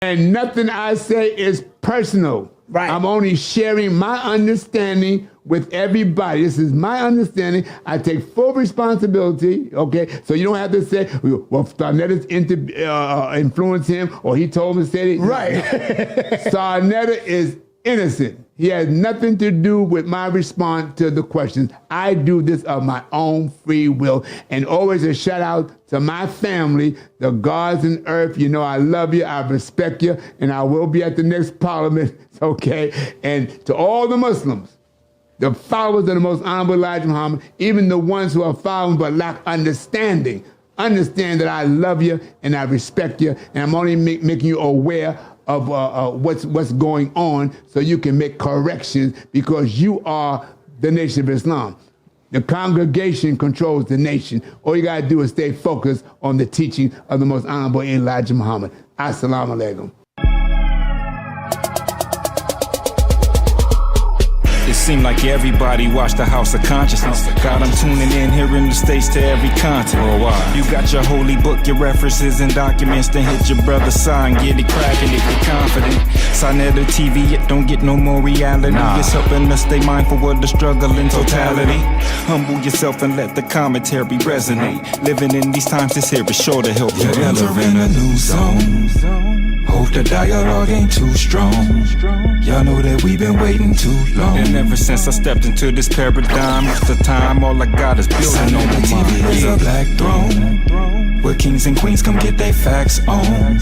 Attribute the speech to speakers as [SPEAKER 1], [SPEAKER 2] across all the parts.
[SPEAKER 1] And nothing I say is personal.
[SPEAKER 2] Right.
[SPEAKER 1] I'm only sharing my understanding with everybody. This is my understanding. I take full responsibility, okay? So you don't have to say, well, sa.neter influenced him, or he told me to say it.
[SPEAKER 2] Right.
[SPEAKER 1] Sa.neter is innocent. He has nothing to do with my response to the questions. I do this of my own free will. And always a shout out to my family, the gods and earth. You know, I love you, I respect you, and I will be at the next parliament, okay? And to all the Muslims, the followers of the most honorable Elijah Muhammad, even the ones who are following but lack understanding, understand that I love you and I respect you, and I'm only making you aware of what's going on so you can make corrections, because you are the Nation of Islam. The congregation controls the nation. All you got to do is stay focused on the teaching of the most honorable Elijah Muhammad. Assalamu alaikum.
[SPEAKER 3] It seemed like everybody watched the House of Consciousness. Got them tuning in here in the States to every continent. You got your holy book, your references and documents. Then hit your brother's sign, get it cracking if you're confident. sa.neter TV, it don't get no more reality. It's helping us stay mindful of the struggle in totality. Humble yourself and let the commentary resonate. Living in these times, this here is sure to help you
[SPEAKER 4] entering a new zone. Hope the dialogue ain't too strong. Y'all know that we've been waiting too long.
[SPEAKER 3] And ever since I stepped into this paradigm, it's the time all I got is building on the
[SPEAKER 4] TV is a black throne, where kings and queens come get their facts on.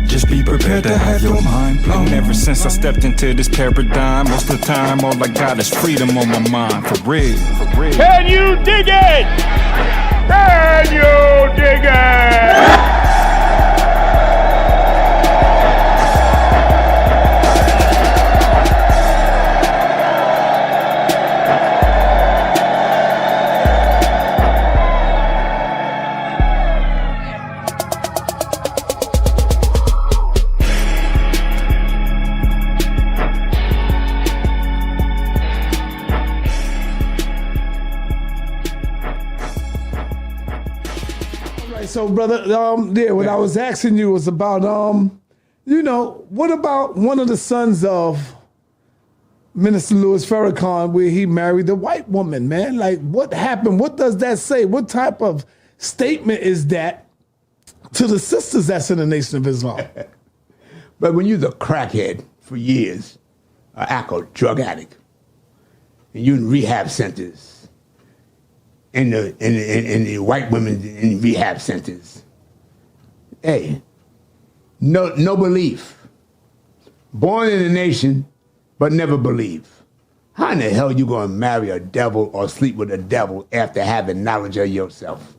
[SPEAKER 4] Just be prepared to have your mind blown.
[SPEAKER 3] And ever since I stepped into this paradigm, most of the time all I got is freedom on my mind. For real, for real.
[SPEAKER 5] Can you dig it? Can you dig it?
[SPEAKER 2] So, brother, what I was asking you was about, what about one of the sons of Minister Louis Farrakhan, where he married a white woman, man? Like, what happened? What does that say? What type of statement is that to the sisters that's in the Nation of Islam?
[SPEAKER 1] But when you're a crackhead for years, an drug addict, and you're in rehab centers, and the white women in rehab centers. Hey, no belief. Born in a nation, but never believe. How in the hell you gonna marry a devil or sleep with a devil after having knowledge of yourself?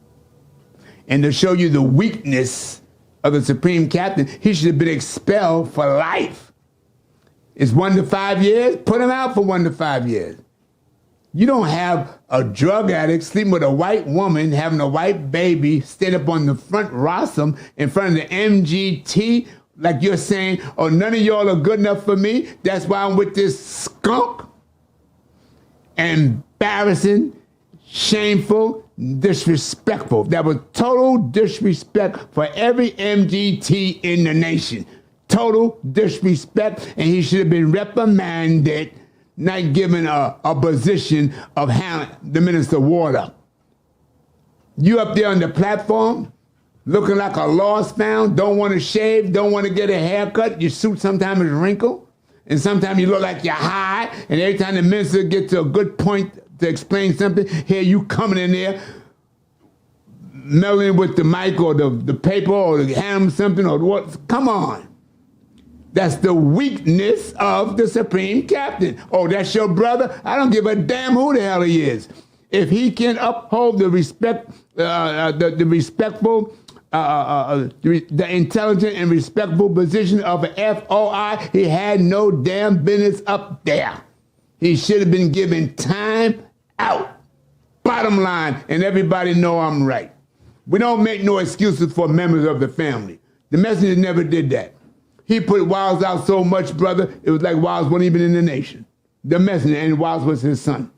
[SPEAKER 1] And to show you the weakness of the Supreme Captain, he should have been expelled for life. It's 1 to 5 years, put him out for 1 to 5 years. You don't have a drug addict sleeping with a white woman, having a white baby, stand up on the front rostrum in front of the MGT, like you're saying, oh, none of y'all are good enough for me. That's why I'm with this skunk. Embarrassing, shameful, disrespectful. That was total disrespect for every MGT in the nation. Total disrespect, and he should have been reprimanded, not given a position of the Minister of Water. You up there on the platform, looking like a lost found, don't want to shave, don't want to get a haircut. Your suit sometimes is wrinkled, and sometimes you look like you're high, and every time the minister gets to a good point to explain something, here you coming in there, meddling with the mic or the paper or the hand something or what. Come on. That's the weakness of the Supreme Captain. Oh, that's your brother? I don't give a damn who the hell he is. If he can uphold the respect, the respectful, the intelligent and respectful position of an FOI, he had no damn business up there. He should have been given time out. Bottom line, and everybody know I'm right. We don't make no excuses for members of the family. The messenger never did that. He put Wiles out so much, brother, it was like Wiles wasn't even in the nation. The messenger, and Wiles was his son.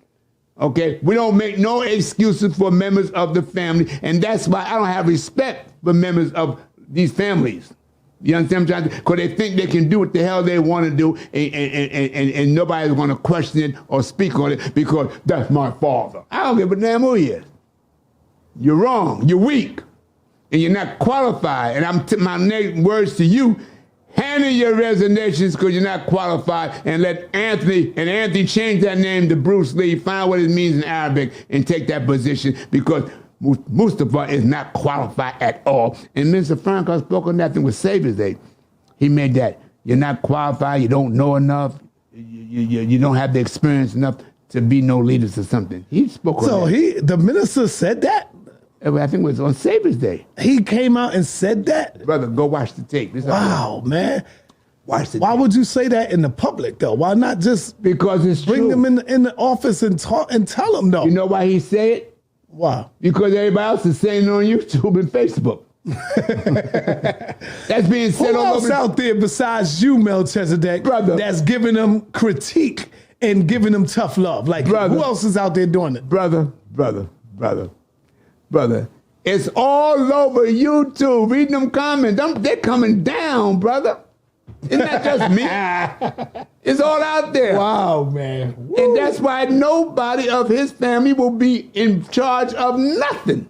[SPEAKER 1] Okay? We don't make no excuses for members of the family, and that's why I don't have respect for members of these families. You understand what I'm trying to? Because they think they can do what the hell they want to do, and nobody's going to question it or speak on it because that's my father. I don't give a damn who he is. You're wrong. You're weak, and you're not qualified. And my words to you: handle your resignations because you're not qualified, and let Anthony change that name to Bruce Lee. Find what it means in Arabic and take that position because Mustafa is not qualified at all. And Minister Farrakhan spoke on that thing with Savior's Day. He made that you're not qualified, you don't know enough, you don't have the experience enough to be no leaders or something. He spoke on that.
[SPEAKER 2] The minister said that?
[SPEAKER 1] I think it was on Savior's Day.
[SPEAKER 2] He came out and said that?
[SPEAKER 1] Brother, go watch the tape.
[SPEAKER 2] Wow, man.
[SPEAKER 1] Watch the
[SPEAKER 2] Why
[SPEAKER 1] tape.
[SPEAKER 2] would you say that in the public, though? Why not just
[SPEAKER 1] Because it's
[SPEAKER 2] bring
[SPEAKER 1] true.
[SPEAKER 2] them in the office and talk and tell them, though?
[SPEAKER 1] You know why he said it?
[SPEAKER 2] Why?
[SPEAKER 1] Because everybody else is saying it on YouTube and Facebook. That's being said
[SPEAKER 2] Who
[SPEAKER 1] all
[SPEAKER 2] else
[SPEAKER 1] over.
[SPEAKER 2] out there besides you, Melchisedek,
[SPEAKER 1] Brother.
[SPEAKER 2] that's giving them critique and giving them tough love? Like,
[SPEAKER 1] Brother.
[SPEAKER 2] who else is out there doing it?
[SPEAKER 1] Brother. It's all over YouTube. Read them comments. They're coming down, brother. It's not just me. It's all out there.
[SPEAKER 2] Wow, man.
[SPEAKER 1] And that's why nobody of his family will be in charge of nothing.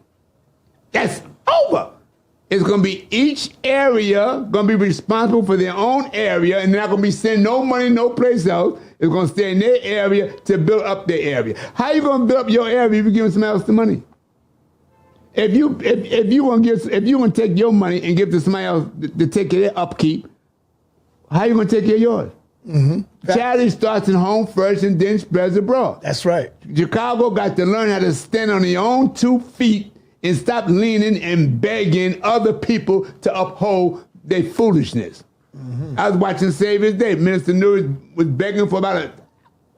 [SPEAKER 1] That's over. It's going to be each area going to be responsible for their own area, and they're not going to be sending no money no place else. It's going to stay in their area to build up their area. How you going to build up your area if you're giving somebody else the money? If you want to take your money and give to somebody else to take care of their upkeep, how you going to take care of yours? Mm-hmm. Charity starts in home first and then spreads abroad.
[SPEAKER 2] That's right.
[SPEAKER 1] Chicago got to learn how to stand on their own 2 feet and stop leaning and begging other people to uphold their foolishness. Mm-hmm. I was watching Savior's Day. Minister News was begging for about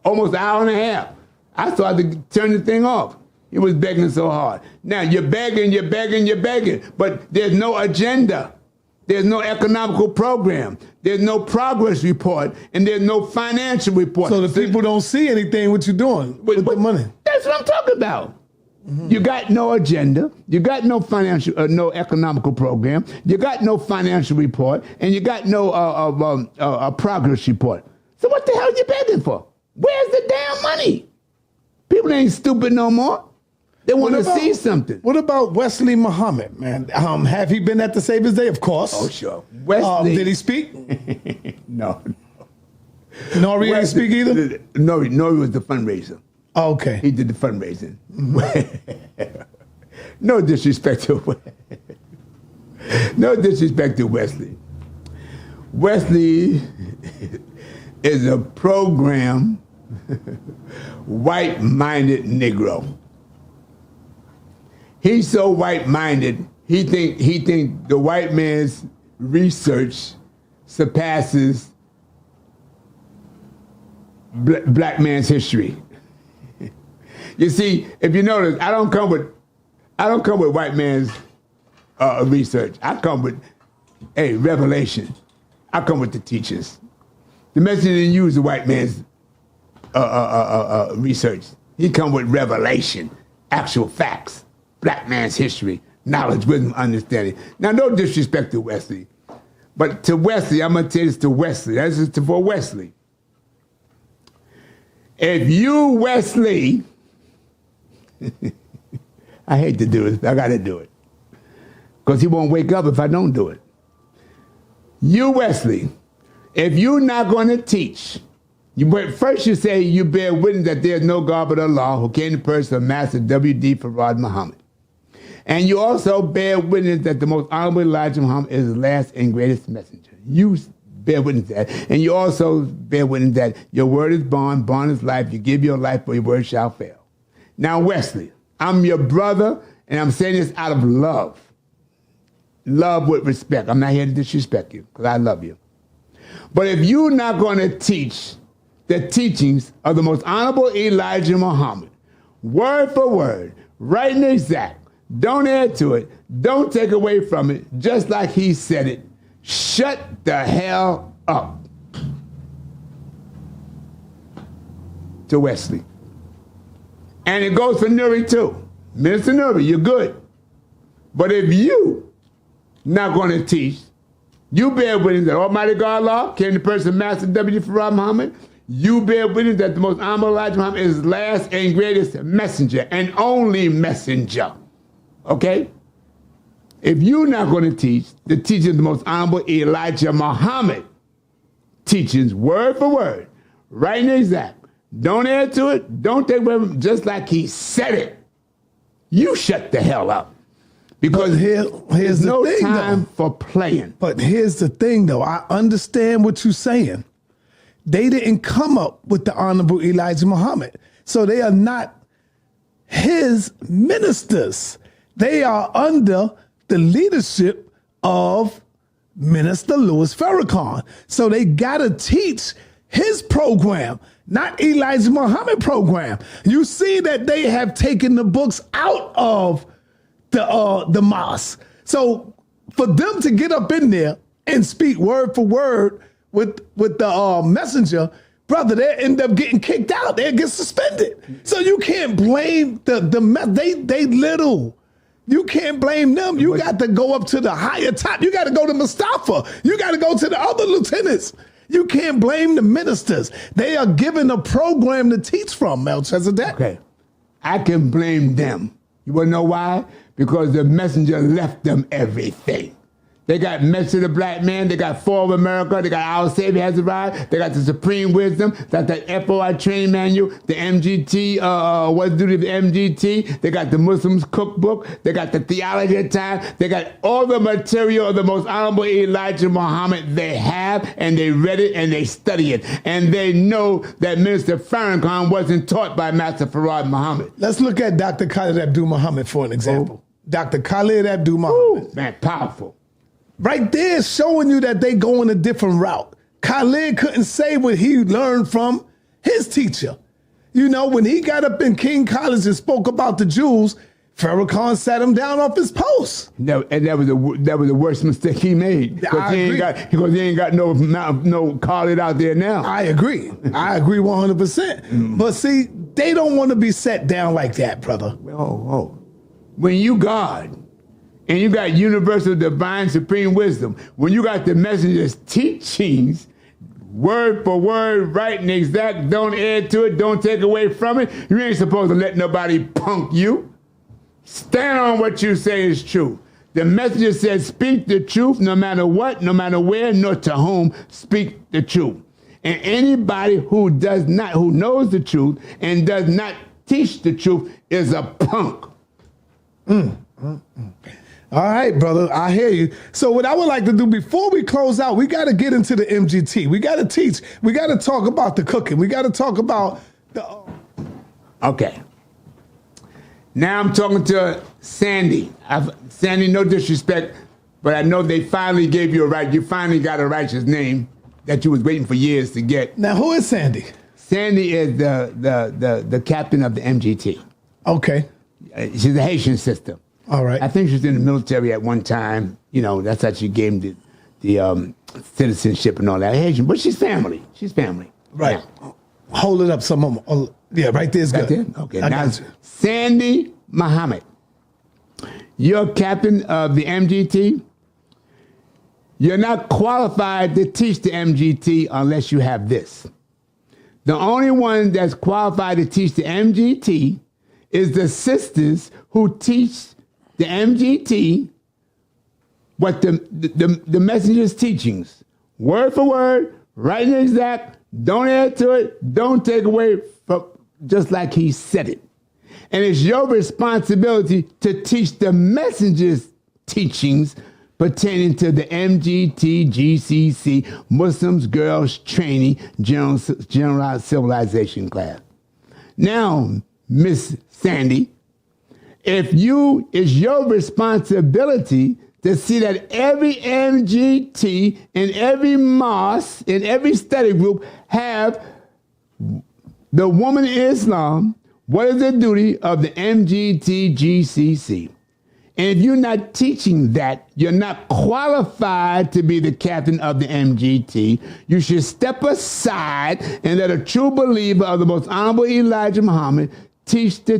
[SPEAKER 1] almost an hour and a half. I started to turn the thing off. He was begging so hard. Now, you're begging, but there's no agenda. There's no economical program. There's no progress report, and there's no financial report.
[SPEAKER 2] So the people don't see anything what you're doing with the money.
[SPEAKER 1] That's what I'm talking about. Mm-hmm. You got no agenda. You got no financial, no economical program. You got no financial report, and you got no progress report. So what the hell are you begging for? Where's the damn money? People ain't stupid no more. They want to see something.
[SPEAKER 2] What about Wesley Muhammad, man? Have he been at the Savior's Day? Of course.
[SPEAKER 1] Oh, sure. Wesley.
[SPEAKER 2] Did he speak?
[SPEAKER 1] No.
[SPEAKER 2] Nori didn't speak either?
[SPEAKER 1] Nori was the fundraiser.
[SPEAKER 2] Oh, okay.
[SPEAKER 1] He did the fundraising. No disrespect to Wesley. Wesley is a program white-minded Negro. He's so white-minded, he think the white man's research surpasses black man's history. You see, if you notice, I don't come with white man's research. I come with revelation. I come with the teachers. The messenger didn't use the white man's research. He come with revelation, actual facts. Black man's history, knowledge, wisdom, understanding. Now, no disrespect to Wesley, but to Wesley, I'm going to tell you this to Wesley. That's just for Wesley. If you, Wesley, I hate to do this, I got to do it, because he won't wake up if I don't do it. You, Wesley, if you're not going to teach, first you say you bear witness that there is no God but Allah, who came in the person of Master W.D. Farad Muhammad. And you also bear witness that the most honorable Elijah Muhammad is the last and greatest messenger. You bear witness to that. And you also bear witness that your word is bond is life. You give your life, but your word shall fail. Now, Wesley, I'm your brother, and I'm saying this out of love. Love with respect. I'm not here to disrespect you, because I love you. But if you're not going to teach the teachings of the most honorable Elijah Muhammad, word for word, right and exact, don't add to it, don't take away from it, just like he said it, shut the hell up. To Wesley. And it goes for Nuri too. Minister Nuri, you're good. But if you not going to teach You bear witness that Almighty God Allah came in the person of Master W. Farad Muhammad. You bear witness that the most honorable Elijah Muhammad is his last and greatest messenger and only messenger. Okay? If you're not going to teach the teachings of the most honorable Elijah Muhammad, teachings word for word, right and exact, don't add to it, don't take away from it, just like he said it, you shut the hell up. Because
[SPEAKER 2] here's the
[SPEAKER 1] no
[SPEAKER 2] thing,
[SPEAKER 1] time
[SPEAKER 2] though.
[SPEAKER 1] for playing.
[SPEAKER 2] But here's the thing, though. I understand what you're saying. They didn't come up with the Honorable Elijah Muhammad. So they are not his ministers. They are under the leadership of Minister Louis Farrakhan. So they got to teach his program, not Elijah Muhammad program. You see that they have taken the books out of the mosque. So for them to get up in there and speak word for word with the messenger, brother, they end up getting kicked out. They get suspended. So you can't blame they little. You can't blame them. You got to go up to the higher top. You got to go to Mustafa. You got to go to the other lieutenants. You can't blame the ministers. They are given a program to teach from, Melchisedek.
[SPEAKER 1] Okay. I can blame them. You want to know why? Because the messenger left them everything. They got Message of the Black Man. They got Fall of America. They got Our Savior Has Arrived. They got the Supreme Wisdom. They got the FOI Training Manual. The MGT, What's Duty of the MGT. They got the Muslims Cookbook. They got the Theology of Time. They got all the material of the most honorable Elijah Muhammad they have, and they read it and they study it. And they know that Minister Farrakhan wasn't taught by Master Farad Muhammad.
[SPEAKER 2] Let's look at Dr. Khalid Abdul Muhammad for an example. Dr. Khalid Abdul Muhammad.
[SPEAKER 1] Ooh, man, powerful.
[SPEAKER 2] Right there showing you that they going a different route. Khalid couldn't say what he learned from his teacher. You know, when he got up in King College and spoke about the Jews, Farrakhan sat him down off his post.
[SPEAKER 1] And that was the worst mistake he made. Because he ain't got no Khalid out there now.
[SPEAKER 2] I agree. I agree 100%. But see, they don't want to be set down like that, brother.
[SPEAKER 1] When you God, and you got universal divine supreme wisdom, when you got the messenger's teachings, word for word, right and exact, don't add to it, don't take away from it, you ain't supposed to let nobody punk you. Stand on what you say is true. The messenger said, speak the truth no matter what, no matter where, nor to whom, speak the truth. And anybody who knows the truth and does not teach the truth is a punk.
[SPEAKER 2] All right, brother, I hear you. So what I would like to do before we close out, we got to get into the MGT. We got to teach. We got to talk about the cooking. We got to talk about the...
[SPEAKER 1] Okay. Now I'm talking to Sandy. Sandy, no disrespect, but I know they finally gave you a right. You finally got a righteous name that you was waiting for years to get.
[SPEAKER 2] Now, who is Sandy?
[SPEAKER 1] Sandy is the captain of the MGT.
[SPEAKER 2] Okay.
[SPEAKER 1] She's a Haitian sister.
[SPEAKER 2] All right.
[SPEAKER 1] I think she was in the military at one time. You know, that's how she gave the citizenship and all that. Haitian, but she's family. She's family.
[SPEAKER 2] Right.
[SPEAKER 1] Now,
[SPEAKER 2] hold it up some more. Oh, yeah, right there's good.
[SPEAKER 1] Right there? Okay.
[SPEAKER 2] I
[SPEAKER 1] Now,
[SPEAKER 2] got you.
[SPEAKER 1] Sandy Muhammad, you're captain of the MGT. You're not qualified to teach the MGT unless you have this. The only one that's qualified to teach the MGT is the sisters who teach the MGT what the messenger's teachings. Word for word, right and exact, don't add to it, don't take away from, just like he said it. And it's your responsibility to teach the messenger's teachings pertaining to the MGT, GCC, Muslims, Girls Training, General Civilization class. Now, Miss Sandy, it's your responsibility to see that every MGT and every mosque and every study group have the woman in Islam, what is the duty of the MGT GCC? And if you're not teaching that, you're not qualified to be the captain of the MGT. You should step aside and let a true believer of the most honorable Elijah Muhammad teach the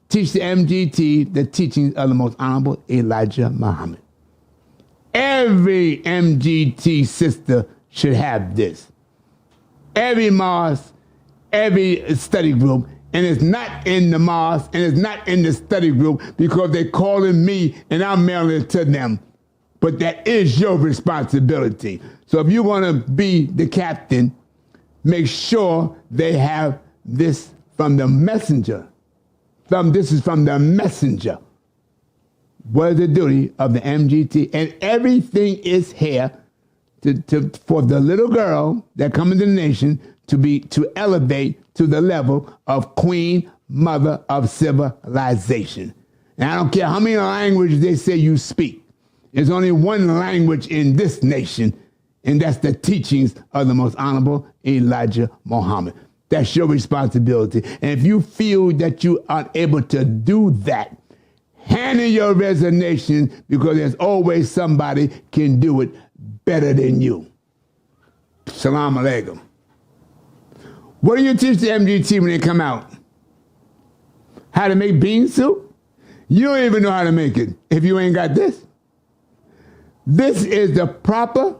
[SPEAKER 1] MGT, the teachings of the most honorable Elijah Muhammad. Every MGT sister should have this. Every mosque, every study group, and it's not in the mosque and it's not in the study group because they're calling me and I'm mailing it to them. But that is your responsibility. So if you want to be the captain, make sure they have this from the messenger. This is from the messenger. What is the duty of the MGT? And everything is here for the little girl that comes into the nation to elevate to the level of Queen Mother of Civilization. And I don't care how many languages they say you speak. There's only one language in this nation, and that's the teachings of the most honorable Elijah Muhammad. That's your responsibility. And if you feel that you aren't able to do that, hand in your resignation, because there's always somebody can do it better than you. Salam alaikum. What do you teach the MGT when they come out? How to make bean soup? You don't even know how to make it if you ain't got this. This is the proper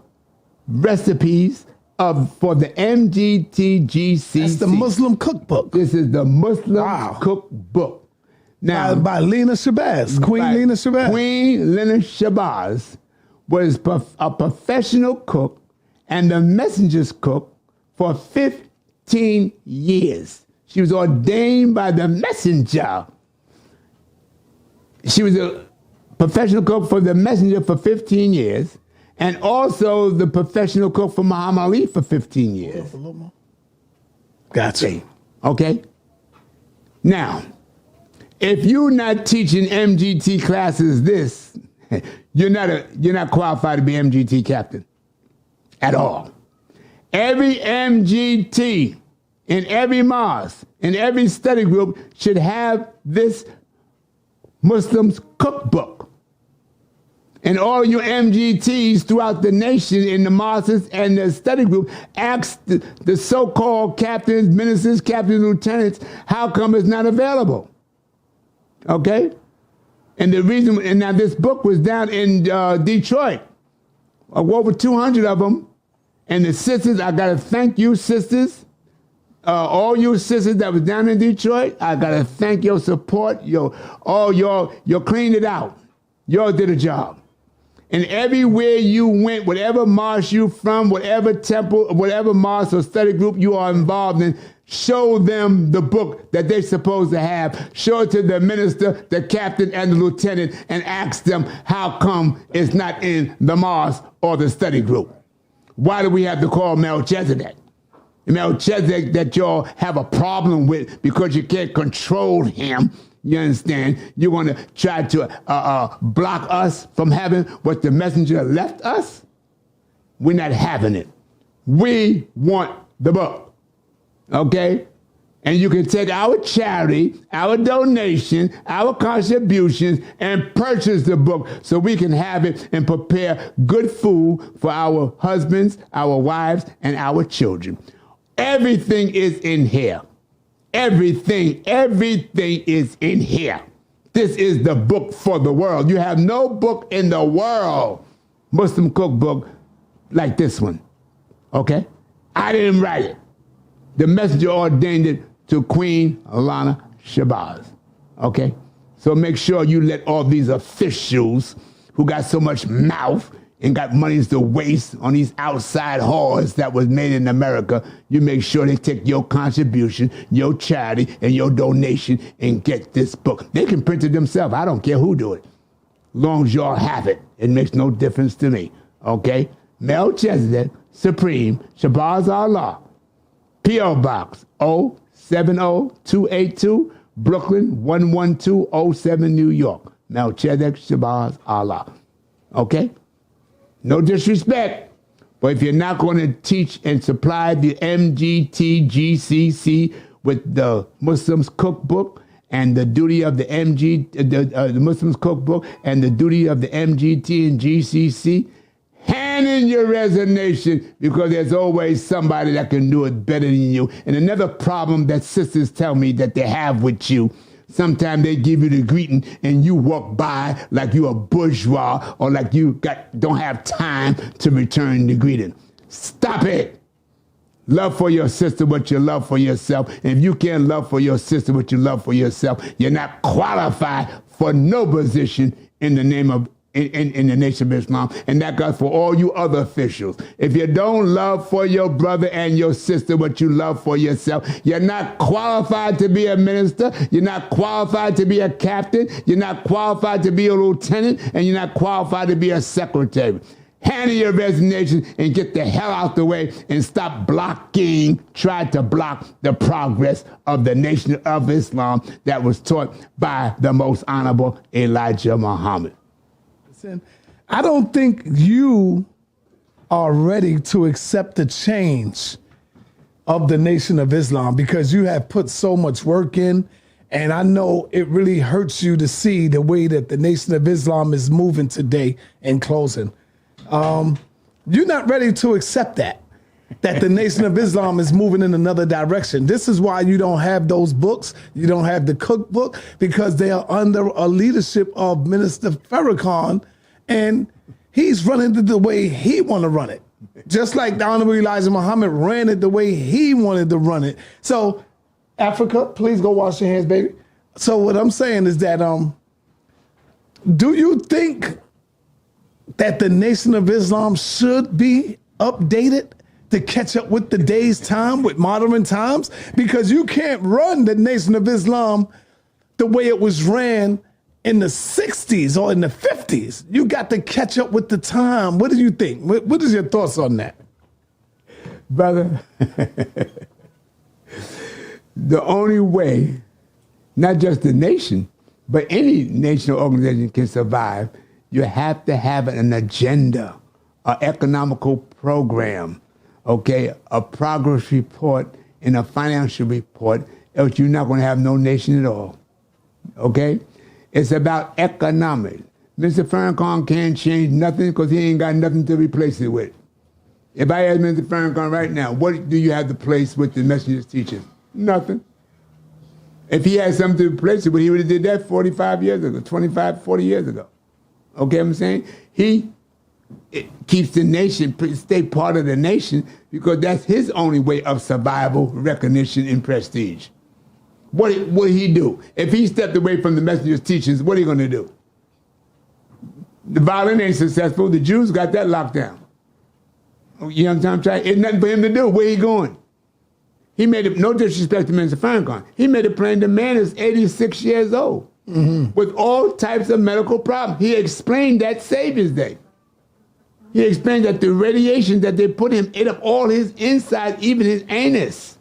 [SPEAKER 1] recipes for the MGTGCC.
[SPEAKER 2] That's the Muslim cookbook.
[SPEAKER 1] This is the Muslim cookbook. Now,
[SPEAKER 2] by Lena Shabazz, Queen Lena Shabazz.
[SPEAKER 1] Queen Lena Shabazz was a professional cook and the messenger's cook for 15 years. She was ordained by the messenger. She was a professional cook for the messenger for 15 years and also the professional cook for Muhammad Ali for 15 years.
[SPEAKER 2] Gotcha.
[SPEAKER 1] Okay? Now, if you're not teaching MGT classes this, you're not qualified to be MGT captain at all. Every MGT in every mosque, in every study group should have this Muslims cookbook. And all you MGTs throughout the nation in the mosques and the study group ask the so-called captains, ministers, captains, lieutenants, how come it's not available? Okay? And the reason, and now this book was down in Detroit, over 200 of them. And the sisters, I got to thank you, sisters, all you sisters that was down in Detroit. I got to thank your support. You cleaned it out. Y'all did a job. And everywhere you went, whatever mosque you from, whatever temple, whatever mosque or study group you are involved in, show them the book that they're supposed to have. Show it to the minister, the captain, and the lieutenant, and ask them how come it's not in the mosque or the study group. Why do we have to call Melchisedek? Melchisedek that y'all have a problem with because you can't control him. You understand? You're going to try to block us from having what the messenger left us? We're not having it. We want the book. Okay? And you can take our charity, our donation, our contributions, and purchase the book so we can have it and prepare good food for our husbands, our wives, and our children. Everything is in here. Everything is in here. This is the book for the world. You have no book in the world, Muslim cookbook, like this one. Okay? I didn't write it. The messenger ordained it to Queen Lena Shabazz. Okay? So make sure you let all these officials who got so much mouth and got monies to waste on these outside whores that was made in America, you make sure they take your contribution, your charity, and your donation and get this book. They can print it themselves. I don't care who do it. As long as y'all have it, it makes no difference to me. Okay? Melchisedek, Supreme, Shabazz Allah, P.O. Box 070282, Brooklyn 11207, New York. Melchisedek, Shabazz Allah. Okay? No disrespect, but if you're not going to teach and supply the MGTGCC with the Muslims cookbook and the duty of the the Muslims cookbook and the duty of the MGT and GCC, hand in your resignation because there's always somebody that can do it better than you. And another problem that sisters tell me that they have with you, Sometimes they give you the greeting and you walk by like you a bourgeois or like you don't have time to return the greeting. Stop it. Love for your sister what you love for yourself. And if you can't love for your sister what you love for yourself, you're not qualified for no position in the name of in the Nation of Islam. And that goes for all you other officials. If you don't love for your brother and your sister what you love for yourself, you're not qualified to be a minister. You're not qualified to be a captain. You're not qualified to be a lieutenant. And you're not qualified to be a secretary. Hand in your resignation and get the hell out the way and stop try to block the progress of the Nation of Islam that was taught by the most honorable Elijah Muhammad.
[SPEAKER 2] I don't think you are ready to accept the change of the Nation of Islam because you have put so much work in, and I know it really hurts you to see the way that the Nation of Islam is moving today. In closing, you're not ready to accept that the Nation of Islam is moving in another direction. This is why you don't have those books. You don't have the cookbook because they are under a leadership of Minister Farrakhan, and he's running it the way he want to run it. Just like the Honorable Elijah Muhammad ran it the way he wanted to run it. So, Africa, please go wash your hands, baby. So what I'm saying is that, do you think that the Nation of Islam should be updated to catch up with the day's time, with modern times? Because you can't run the Nation of Islam the way it was ran in the 60s or in the 50s. You got to catch up with the time. What do you think? What is your thoughts on that?
[SPEAKER 1] Brother, the only way, not just the nation, but any national organization can survive, you have to have an agenda, an economical program, okay, a progress report and a financial report, else you're not going to have no nation at all, okay? It's about economics. Mr. Farrakhan can't change nothing because he ain't got nothing to replace it with. If I ask Mr. Farrakhan right now, what do you have to place with the messenger's teaching? Nothing. If he had something to replace it with, he would have did that 45 years ago, 25, 40 years ago. Okay, what I'm saying? He keeps the nation, stay part of the nation, because that's his only way of survival, recognition, and prestige. What would he do? If he stepped away from the messenger's teachings, what are you going to do? The violin ain't successful. The Jews got that locked down. You know what I'm trying? It's nothing for him to do. Where he going? He made it, no disrespect to Mr. Farrakhan, he made it plain the man is 86 years old with all types of medical problems. He explained that Savior's Day. He explained that the radiation that they put him ate up all his insides, even his anus.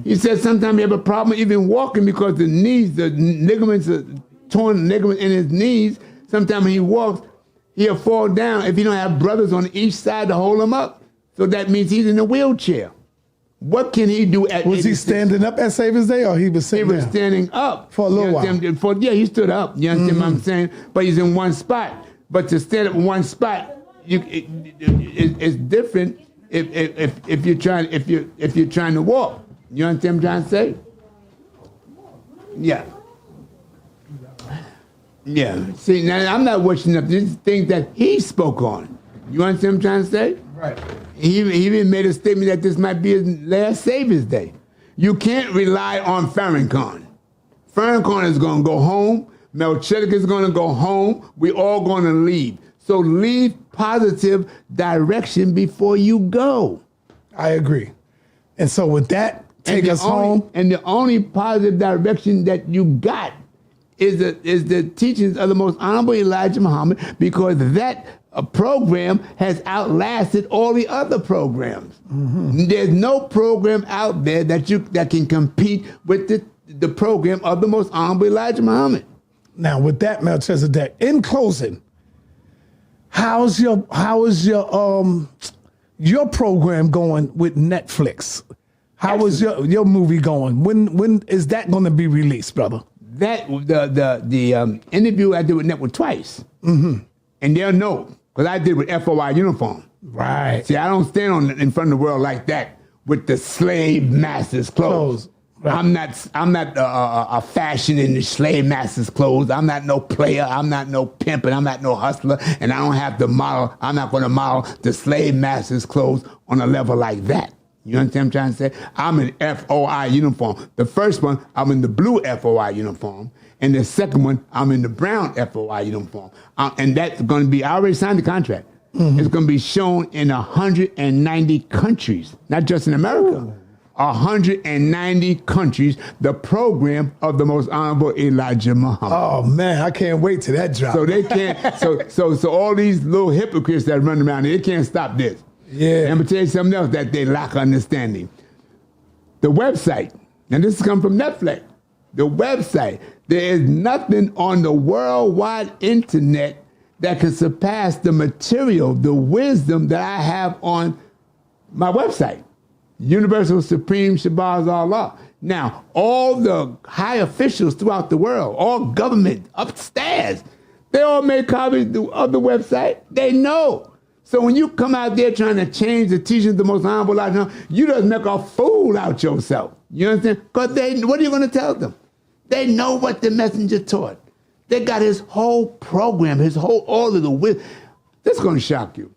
[SPEAKER 1] He said sometimes he have a problem even walking because the knees, the ligaments, are torn ligament in his knees. Sometimes when he walks, he'll fall down if he don't have brothers on each side to hold him up. So that means he's in a wheelchair. What can he do at
[SPEAKER 2] Was 86? He standing up at Savior's Day or he was sitting down?
[SPEAKER 1] He was standing up.
[SPEAKER 2] For a little while.
[SPEAKER 1] Yeah, he stood up. You understand what I'm saying? But he's in one spot. But to stand up in one spot, it's different if you're trying to walk. You understand what I'm trying to say? Yeah. Yeah. See, now I'm not watching up these things that he spoke on. You understand what I'm trying to say?
[SPEAKER 2] Right.
[SPEAKER 1] He even made a statement that this might be his last Savior's Day. You can't rely on Farrakhan. Farrakhan is going to go home. Melchisedek is going to go home. We all going to leave. So leave positive direction before you go.
[SPEAKER 2] I agree. And so with that, take us home.
[SPEAKER 1] And the only positive direction that you got is the teachings of the most honorable Elijah Muhammad, because that program has outlasted all the other programs. There's no program out there that can compete with the program of the most honorable Elijah Muhammad.
[SPEAKER 2] Now, with that, Melchisedek, in closing, how is your program going with Netflix? How is your movie going? When is that going to be released, brother?
[SPEAKER 1] That the interview I did with Network twice, and they'll know because I did with FOI uniform.
[SPEAKER 2] Right.
[SPEAKER 1] See, I don't stand in front of the world like that with the slave master's clothes.
[SPEAKER 2] Right.
[SPEAKER 1] I'm not a fashion in the slave master's clothes. I'm not no player. I'm not no pimp, and I'm not no hustler. And I don't have to model. I'm not going to model the slave master's clothes on a level like that. You understand what I'm trying to say? I'm in FOI uniform. The first one, I'm in the blue FOI uniform. And the second one, I'm in the brown FOI uniform. And that's going to be, I already signed the contract. Mm-hmm. It's going to be shown in 190 countries, not just in America. Ooh. 190 countries, the program of the most honorable Elijah Muhammad.
[SPEAKER 2] Oh man, I can't wait till that drop.
[SPEAKER 1] So they can't. so all these little hypocrites that run around, they can't stop this.
[SPEAKER 2] Yeah.
[SPEAKER 1] And I'm gonna tell you something else that they lack understanding. The website, and this has come from Netflix. The website. There is nothing on the worldwide internet that can surpass the material, the wisdom that I have on my website. Universal Supreme Shabazz Allah. Now, all the high officials throughout the world, all government upstairs, they all make copies of the website. They know. So when you come out there trying to change the teachings of the most honorable Allah, you just make a fool out yourself. You understand? Because what are you going to tell them? They know what the messenger taught. They got his whole program, all of the wisdom. This is going to shock you.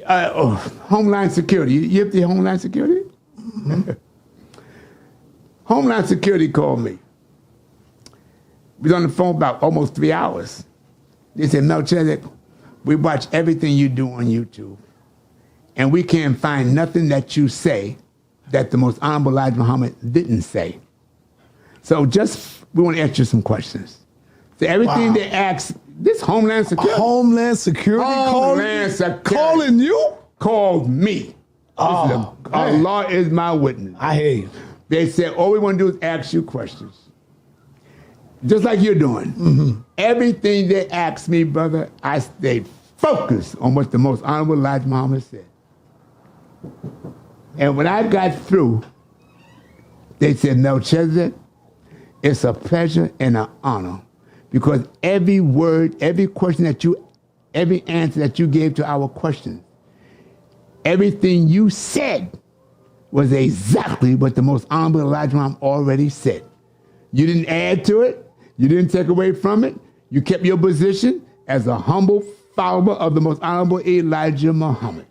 [SPEAKER 1] Homeland Security. You have the Homeland Security? Mm-hmm. Homeland Security called me. We was on the phone about almost 3 hours. They said, Melchisedek, we watch everything you do on YouTube, and we can't find nothing that you say that the most honorable Elijah Muhammad didn't say. So we want to ask you some questions. So everything they ask, this Homeland Security.
[SPEAKER 2] Homeland Security calling you?
[SPEAKER 1] Called me.
[SPEAKER 2] Oh,
[SPEAKER 1] Allah is my witness.
[SPEAKER 2] I hear you.
[SPEAKER 1] They said, all we want to do is ask you questions. Just like you're doing. Mm-hmm. Everything they ask me, brother, I stay focused on what the most honorable Elijah Muhammad said. And when I got through, they said, Melchisedek, it's a pleasure and an honor, because every word, every answer that you gave to our questions, everything you said was exactly what the most honorable Elijah Muhammad already said. You didn't add to it. You didn't take away from it. You kept your position as a humble follower of the most honorable Elijah Muhammad.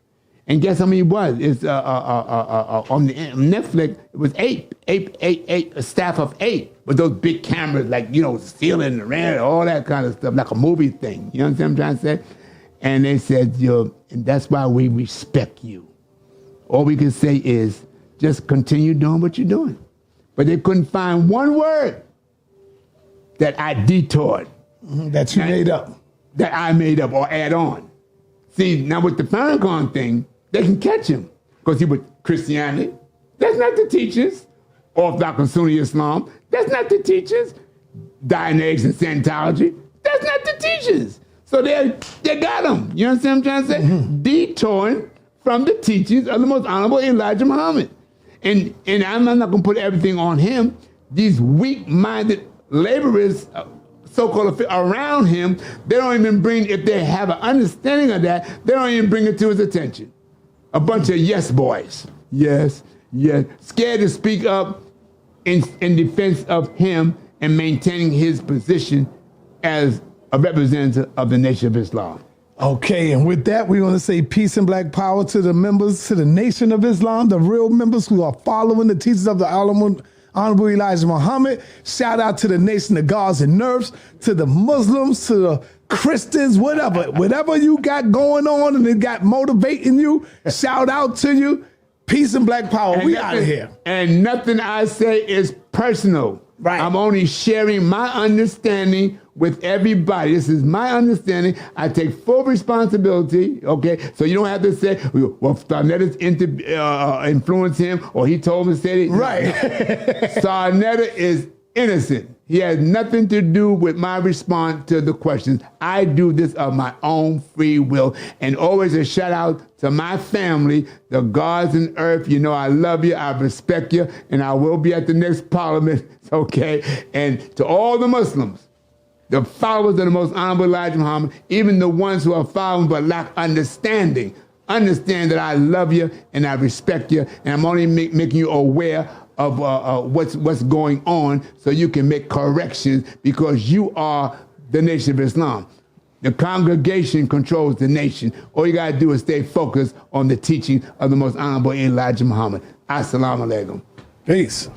[SPEAKER 1] And guess how many it was? It's on the Netflix. It was eight, a staff of 8 with those big cameras, like stealing around, all that kind of stuff, like a movie thing. You understand what I'm trying to say? And they said, and that's why we respect you. All we can say is just continue doing what you're doing. But they couldn't find one word that I detoured.
[SPEAKER 2] That you made up.
[SPEAKER 1] That I made up or add on. See, now with the Farrakhan thing, they can catch him because he was Christianity. That's not the teachers. Orthodox and Sunni Islam. That's not the teachers. Dianetics and Scientology. That's not the teachers. So they got him. You understand what I'm trying to say? Mm-hmm. Detouring from the teachings of the most honorable Elijah Muhammad. And I'm not going to put everything on him. These weak-minded laborers, so-called around him, they don't even bring, if they have an understanding of that, they don't even bring it to his attention. A bunch of yes boys. Yes, scared to speak up in defense of him and maintaining his position as a representative of the Nation of Islam.
[SPEAKER 2] Okay, and with that, we're going to say peace and black power to the members, to the Nation of Islam, the real members who are following the teachings of the Honorable Elijah Muhammad. Shout out to the nation of gods and nerfs, to the Muslims, to the Christians, whatever you got going on and it got motivating you, shout out to you. Peace and black power. We out of here.
[SPEAKER 1] And nothing I say is personal.
[SPEAKER 2] Right.
[SPEAKER 1] I'm only sharing my understanding with everybody. This is my understanding. I take full responsibility, okay? So you don't have to say, well, sa.neter influenced him or he told him to say it.
[SPEAKER 2] Right.
[SPEAKER 1] sa.neter is innocent. He has nothing to do with my response to the questions. I do this of my own free will. And always a shout out to my family, the gods and earth. You know I love you, I respect you, and I will be at the next parliament, okay? And to all the Muslims, the followers of the most honorable Elijah Muhammad, even the ones who are following but lack understanding understand that I love you and I respect you, and I'm only making you aware of what's going on so you can make corrections because you are the Nation of Islam. The congregation controls the nation. All you got to do is stay focused on the teaching of the most honorable Elijah Muhammad. Assalamu alaikum.
[SPEAKER 2] Peace.